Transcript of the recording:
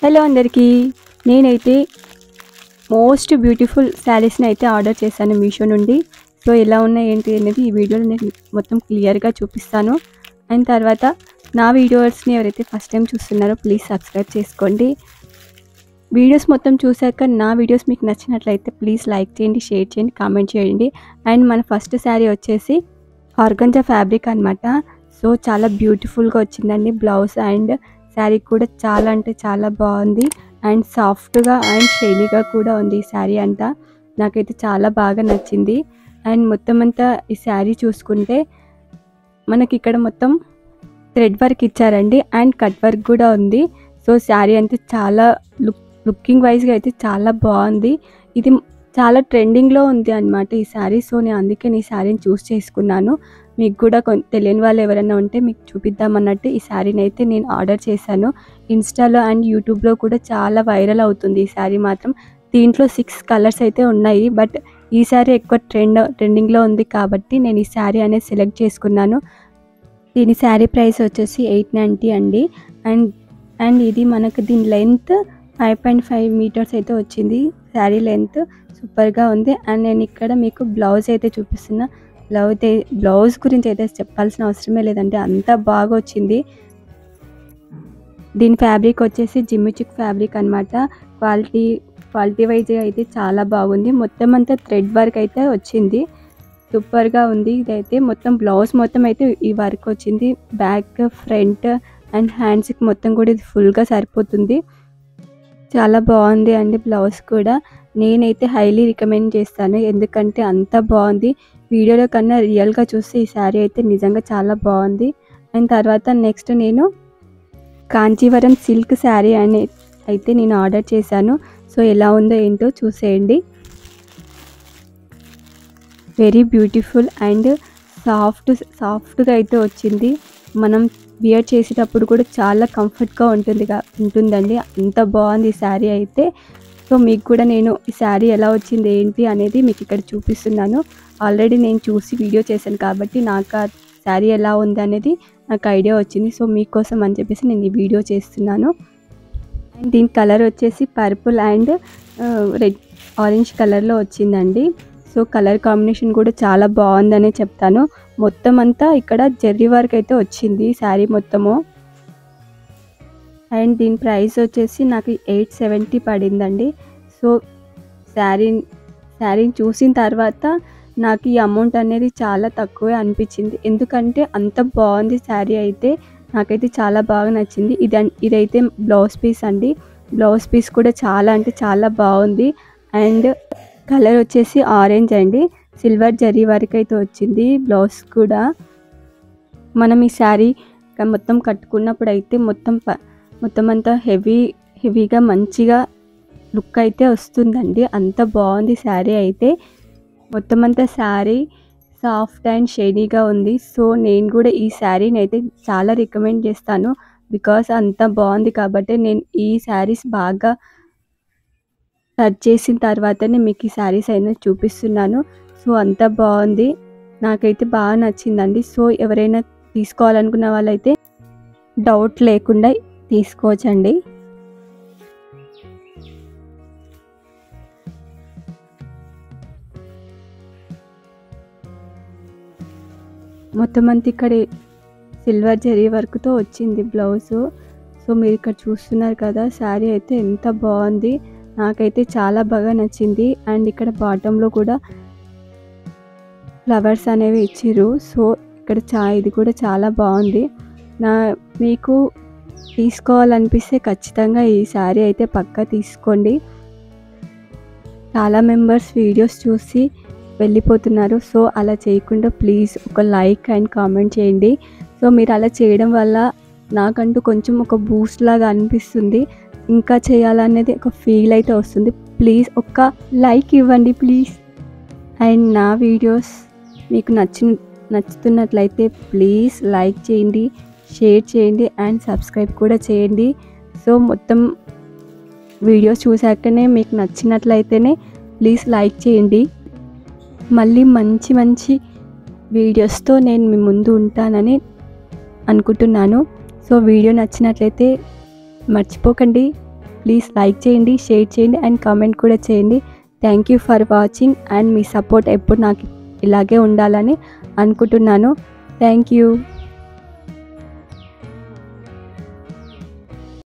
Hello అందరికీ, నేనైతే most beautiful శారీస్ని అయితే ఆర్డర్ చేశాను మీషో నుండి. సో ఎలా ఉన్నాయి ఏంటి అనేది ఈ వీడియోలో నేను మొత్తం క్లియర్గా చూపిస్తాను. అండ్ తర్వాత నా వీడియోస్ని ఎవరైతే ఫస్ట్ టైం చూస్తున్నారో ప్లీజ్ సబ్స్క్రైబ్ చేసుకోండి. వీడియోస్ మొత్తం చూశాక నా వీడియోస్ మీకు నచ్చినట్లయితే ప్లీజ్ లైక్ చేయండి, షేర్ చేయండి, కామెంట్ చేయండి. అండ్ మన ఫస్ట్ శారీ వచ్చేసి ఆర్గంజా ఫ్యాబ్రిక్ అనమాట. సో చాలా బ్యూటిఫుల్గా వచ్చిందండి బ్లౌజ్, అండ్ శారీ కూడా చాలా అంటే చాలా బాగుంది. అండ్ సాఫ్ట్గా అండ్ షైనీగా కూడా ఉంది ఈ శారీ అంతా. నాకైతే చాలా బాగా నచ్చింది. అండ్ మొత్తం అంతా ఈ శారీ చూసుకుంటే మనకి ఇక్కడ మొత్తం థ్రెడ్ వర్క్ ఇచ్చారండి, అండ్ కట్ వర్క్ కూడా ఉంది. సో శారీ అంతా చాలా లుకింగ్ వైజ్గా అయితే చాలా బాగుంది. ఇది చాలా ట్రెండింగ్లో ఉంది అనమాట ఈ శారీ. సో నేను అందుకే ఈ శారీని చూస్ చేసుకున్నాను. మీకు కూడా తెలియని వాళ్ళు ఎవరైనా ఉంటే మీకు చూపిద్దామన్నట్టు ఈ శారీని అయితే నేను ఆర్డర్ చేశాను. ఇన్స్టాలో అండ్ యూట్యూబ్లో కూడా చాలా వైరల్ అవుతుంది ఈ శారీ మాత్రం. దీంట్లో 6 కలర్స్ అయితే ఉన్నాయి, బట్ ఈ శారీ ఎక్కువ ట్రెండింగ్లో ఉంది కాబట్టి నేను ఈ శారీ అనేది సెలెక్ట్ చేసుకున్నాను. దీని శారీ ప్రైస్ వచ్చేసి 890 అండి. అండ్ ఇది మనకు దీని లెంత్ 5.5 మీటర్స్ అయితే వచ్చింది. శారీ లెంత్ సూపర్గా ఉంది. అండ్ నేను ఇక్కడ మీకు బ్లౌజ్ అయితే చూపిస్తున్నా. బ్లౌజ్ గురించి అయితే చెప్పాల్సిన అవసరమే లేదంటే అంత బాగా వచ్చింది. దీని ఫ్యాబ్రిక్ వచ్చేసి జిమ్మిచిక్ ఫ్యాబ్రిక్ అనమాట. క్వాలిటీ వైజ్ అయితే చాలా బాగుంది. మొత్తం అంతా థ్రెడ్ వర్క్ అయితే వచ్చింది, సూపర్గా ఉంది. ఇదైతే మొత్తం బ్లౌజ్ మొత్తం అయితే ఈ వర్క్ వచ్చింది. బ్యాక్, ఫ్రంట్ అండ్ హ్యాండ్స్కి మొత్తం కూడా ఇది ఫుల్గా సరిపోతుంది. చాలా బాగుంది అండి బ్లౌజ్ కూడా. నేనైతే హైలీ రికమెండ్ చేస్తాను, ఎందుకంటే అంత బాగుంది. వీడియోలో కన్నా రియల్గా చూస్తే ఈ శారీ అయితే నిజంగా చాలా బాగుంది. అండ్ తర్వాత నెక్స్ట్ నేను కాంచీవరం సిల్క్ శారీ అయితే నేను ఆర్డర్ చేశాను. సో ఎలా ఉందో ఏంటో చూసేయండి. వెరీ బ్యూటిఫుల్ అండ్ సాఫ్ట్గా అయితే వచ్చింది. మనం వియర్ చేసేటప్పుడు కూడా చాలా కంఫర్ట్గా ఉంటుందండి. అంత బాగుంది ఈ శారీ అయితే. సో మీకు కూడా నేను ఈ శారీ ఎలా వచ్చింది ఏంటి అనేది మీకు ఇక్కడ చూపిస్తున్నాను. ఆల్రెడీ నేను చూసి వీడియో చేశాను కాబట్టి నాకు ఆ శారీ ఎలా ఉంది అనేది నాకు ఐడియా వచ్చింది. సో మీకోసం అని చెప్పేసి నేను ఈ వీడియో చేస్తున్నాను. అండ్ దీని కలర్ వచ్చేసి పర్పుల్ అండ్ రెడ్ ఆరెంజ్ కలర్లో వచ్చిందండి. సో కలర్ కాంబినేషన్ కూడా చాలా బాగుందనే చెప్తాను. మొత్తం అంతా ఇక్కడ జెర్రీ వర్క్ అయితే వచ్చింది శారీ మొత్తము. అండ్ దీని ప్రైస్ వచ్చేసి నాకు 870 పడిందండి. సో శారీని చూసిన తర్వాత నాకు ఈ అమౌంట్ అనేది చాలా తక్కువే అనిపించింది, ఎందుకంటే అంత బాగుంది శారీ అయితే. నాకైతే చాలా బాగా నచ్చింది. ఇదైతే బ్లౌజ్ పీస్ అండి. బ్లౌజ్ పీస్ కూడా చాలా అంటే చాలా బాగుంది. అండ్ కలర్ వచ్చేసి ఆరెంజ్ అండి. సిల్వర్ జరీ వర్క్ అయితే వచ్చింది బ్లౌజ్ కూడా. మనం ఈ శారీ మొత్తం కట్టుకున్నప్పుడు అయితే మొత్తం అంతా హెవీగా మంచిగా లుక్ అయితే వస్తుందండి. అంత బాగుంది శారీ అయితే. మొత్తం అంతా శారీ సాఫ్ట్ అండ్ షైనీగా ఉంది. సో నేను కూడా ఈ శారీని అయితే చాలా రికమెండ్ చేస్తాను, బికాస్ అంత బాగుంది కాబట్టి. నేను ఈ శారీస్ బాగా సర్చ్ చేసిన తర్వాతనే మీకు ఈ శారీస్ అయినా చూపిస్తున్నాను. సో అంత బాగుంది, నాకైతే బాగా నచ్చిందండి. సో ఎవరైనా తీసుకోవాలనుకున్న వాళ్ళైతే డౌట్ లేకుండా తీసుకోవచ్చండి. మొత్తం అంతా ఇక్కడ సిల్వర్ జరీ వర్క్తో వచ్చింది బ్లౌజు. సో మీరు ఇక్కడ చూస్తున్నారు కదా, శారీ అయితే ఎంత బాగుంది. నాకైతే చాలా బాగా నచ్చింది. అండ్ ఇక్కడ బాటంలో కూడా ఫ్లవర్స్ అనేవి ఇచ్చిర్రు. సో ఇక్కడ ఇది కూడా చాలా బాగుంది. మీకు తీసుకోవాలనిపిస్తే ఖచ్చితంగా ఈ శారీ అయితే పక్కా తీసుకోండి. చాలా మెంబర్స్ వీడియోస్ చూసి వెళ్ళిపోతున్నారు. సో అలా చేయకుండా ప్లీజ్ ఒక లైక్ అండ్ కామెంట్ చేయండి. సో మీరు అలా చేయడం వల్ల నాకంటూ కొంచెం ఒక బూస్ట్ లాగా అనిపిస్తుంది. ఇంకా చేయాలనేది ఒక ఫీల్ అయితే వస్తుంది. ప్లీజ్ ఒక లైక్ ఇవ్వండి ప్లీజ్. అండ్ నా వీడియోస్ మీకు నచ్చుతున్నట్లయితే ప్లీజ్ లైక్ చేయండి, షేర్ చేయండి అండ్ సబ్స్క్రైబ్ కూడా చేయండి. సో మొత్తం వీడియోస్ చూసాకనే మీకు నచ్చినట్లయితేనే ప్లీజ్ లైక్ చేయండి. మళ్ళీ మంచి వీడియోస్తో నేను మీ ముందు ఉంటానని అనుకుంటున్నాను. సో వీడియో నచ్చినట్లయితే మర్చిపోకండి ప్లీజ్ లైక్ చేయండి, షేర్ చేయండి అండ్ కామెంట్ కూడా చేయండి. Thank you for watching and me support ఎప్పుడు నాకు ఇలాగే ఉండాలని అనుకుంటున్నాను. Thank you.